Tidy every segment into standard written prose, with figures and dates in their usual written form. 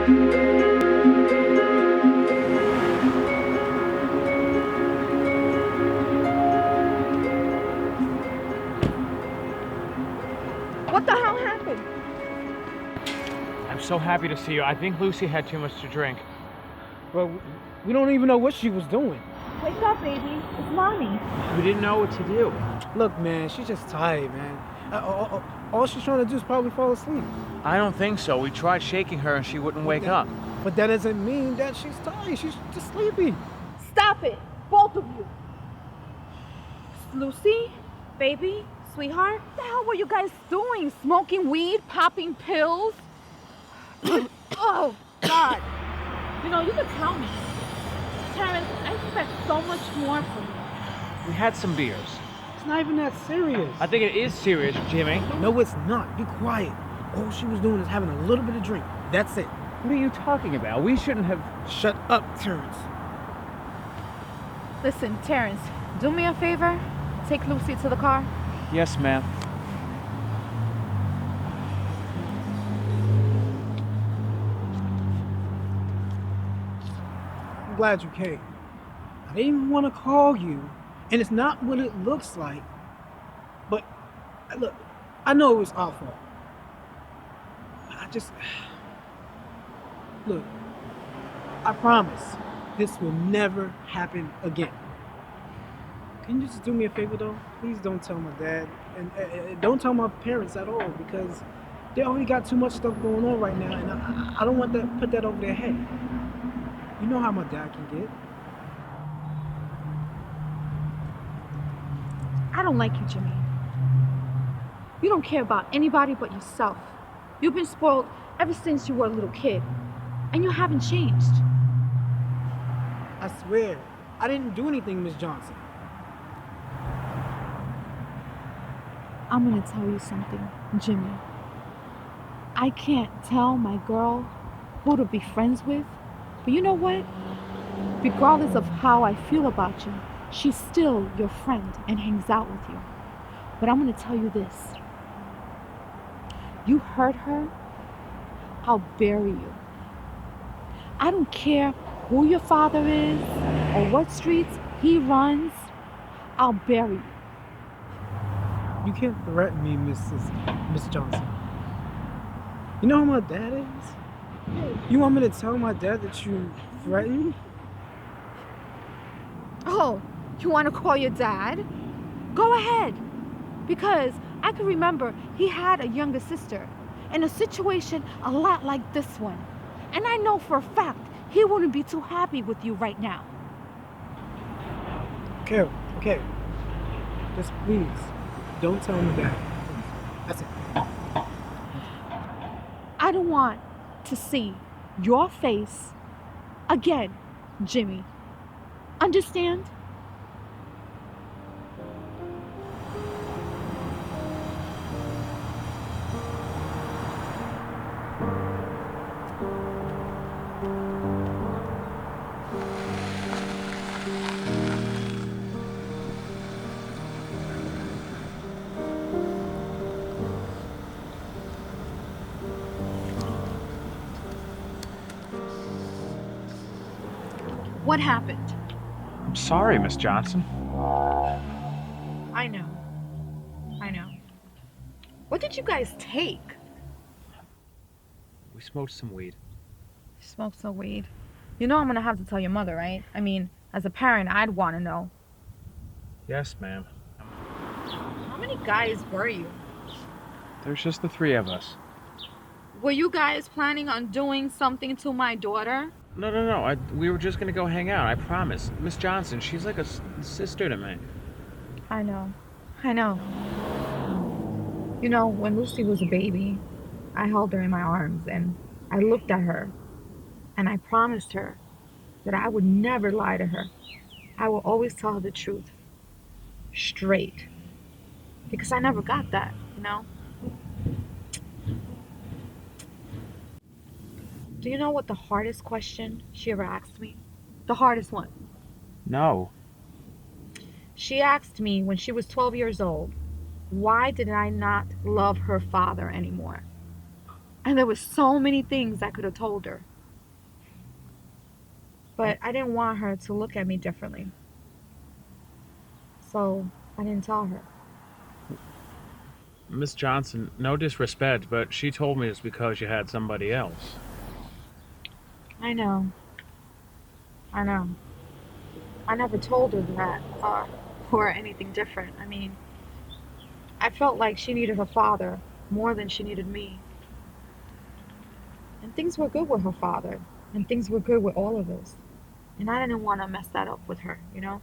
What the hell happened? I'm so happy to see you. I think Lucy had too much to drink. Well, we don't even know what she was doing. Wake up, baby. It's mommy. We didn't know what to do. Look, man, she's just tired, man. All she's trying to do is probably fall asleep. I don't think so. We tried shaking her and she wouldn't wake up. But that doesn't mean that she's tired. She's just sleepy. Stop it, both of you. Lucy, baby, sweetheart, what the hell were you guys doing? Smoking weed, popping pills? Oh, God. You know, you could tell me. Terrence, I expect so much more from you. We had some beers. It's not even that serious. I think it is serious, Jimmy. No, it's not. Be quiet. All she was doing is having a little bit of drink. That's it. What are you talking about? We shouldn't have... Shut up, Terrence. Listen, Terrence, do me a favor. Take Lucy to the car. Yes, ma'am. I'm glad you came. I didn't even want to call you, and it's not what it looks like. But, look, I know it was our fault. Look, I promise this will never happen again. Can you just do me a favor, though? Please don't tell my dad, and don't tell my parents at all, because they already got too much stuff going on right now, and I don't want to put that over their head. You know how my dad can get. I don't like you, Jimmy. You don't care about anybody but yourself. You've been spoiled ever since you were a little kid, and you haven't changed. I swear, I didn't do anything, Miss Johnson. I'm gonna tell you something, Jimmy. I can't tell my girl who to be friends with, but you know what? Regardless of how I feel about you, she's still your friend and hangs out with you. But I'm gonna tell you this. You hurt her, I'll bury you. I don't care who your father is or what streets he runs, I'll bury you. You can't threaten me, Miss Johnson. You know who my dad is? You want me to tell my dad that you threatened me? Oh, you want to call your dad? Go ahead. Because I can remember he had a younger sister in a situation a lot like this one. And I know for a fact he wouldn't be too happy with you right now. Okay. Just please, don't tell me that. That's it. I don't want to see your face again, Jimmy. Understand? What happened? I'm sorry, Miss Johnson. I know. What did you guys take? We smoked some weed. Smoked some weed. You know I'm gonna have to tell your mother, right? I mean, as a parent, I'd want to know. Yes, ma'am. How many guys were you? There's just the three of us. Were you guys planning on doing something to my daughter? No. We were just gonna go hang out, I promise. Miss Johnson, she's like a sister to me. I know. You know, when Lucy was a baby, I held her in my arms and I looked at her and I promised her that I would never lie to her. I will always tell her the truth. Straight. Because I never got that, you know? Do you know what the hardest question she ever asked me? The hardest one. No. She asked me when she was 12 years old, why did I not love her father anymore? And there were so many things I could have told her. But I didn't want her to look at me differently. So I didn't tell her. Miss Johnson, no disrespect, but she told me it's because you had somebody else. I know. I know. I never told her that or anything different. I mean, I felt like she needed her father more than she needed me. And things were good with her father. And things were good with all of us. And I didn't want to mess that up with her, you know?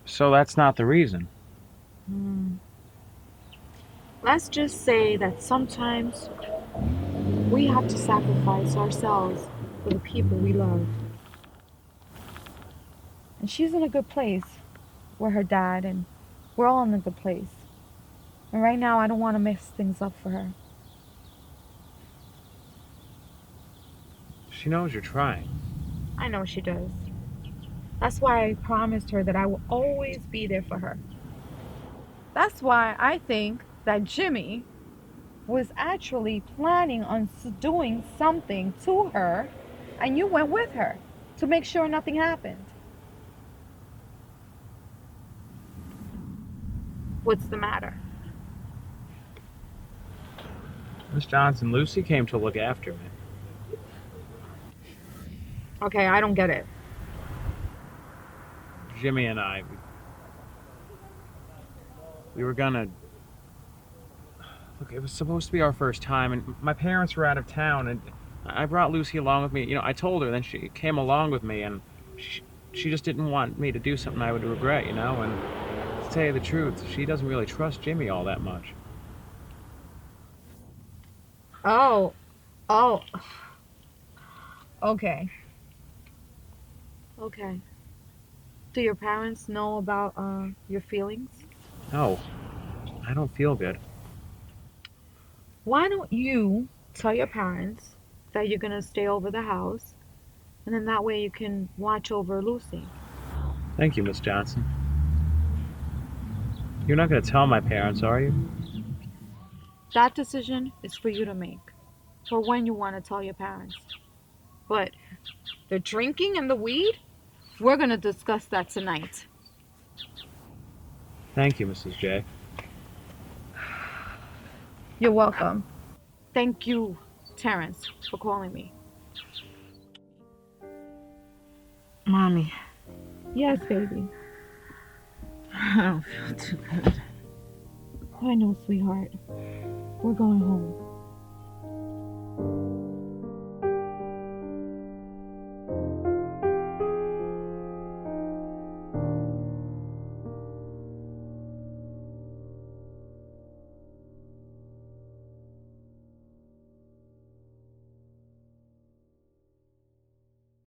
So that's not the reason. Hmm. Let's just say that sometimes we have to sacrifice ourselves for the people we love. And she's in a good place with her dad, and we're all in a good place. And right now, I don't want to mess things up for her. She knows you're trying. I know she does. That's why I promised her that I will always be there for her. That's why I think that Jimmy was actually planning on doing something to her, and you went with her to make sure nothing happened. What's the matter? Miss Johnson, Lucy came to look after me. Okay, I don't get it. Jimmy and I, we were gonna. Look, it was supposed to be our first time, and my parents were out of town, and I brought Lucy along with me. I told her, then she came along with me, and she just didn't want me to do something I would regret, And to tell you the truth, she doesn't really trust Jimmy all that much. Oh, oh, okay. Okay. Do your parents know about your feelings? No, I don't feel good. Why don't you tell your parents that you're gonna stay over the house, and then that way you can watch over Lucy? Thank you, Miss Johnson. You're not gonna tell my parents, are you? That decision is for you to make, for when you want to tell your parents. But the drinking and the weed, we're gonna discuss that tonight. Thank you, Mrs. J. You're welcome. Thank you, Terrence, for calling me. Mommy, Yes, baby. I don't feel too good. I know, sweetheart. We're going home.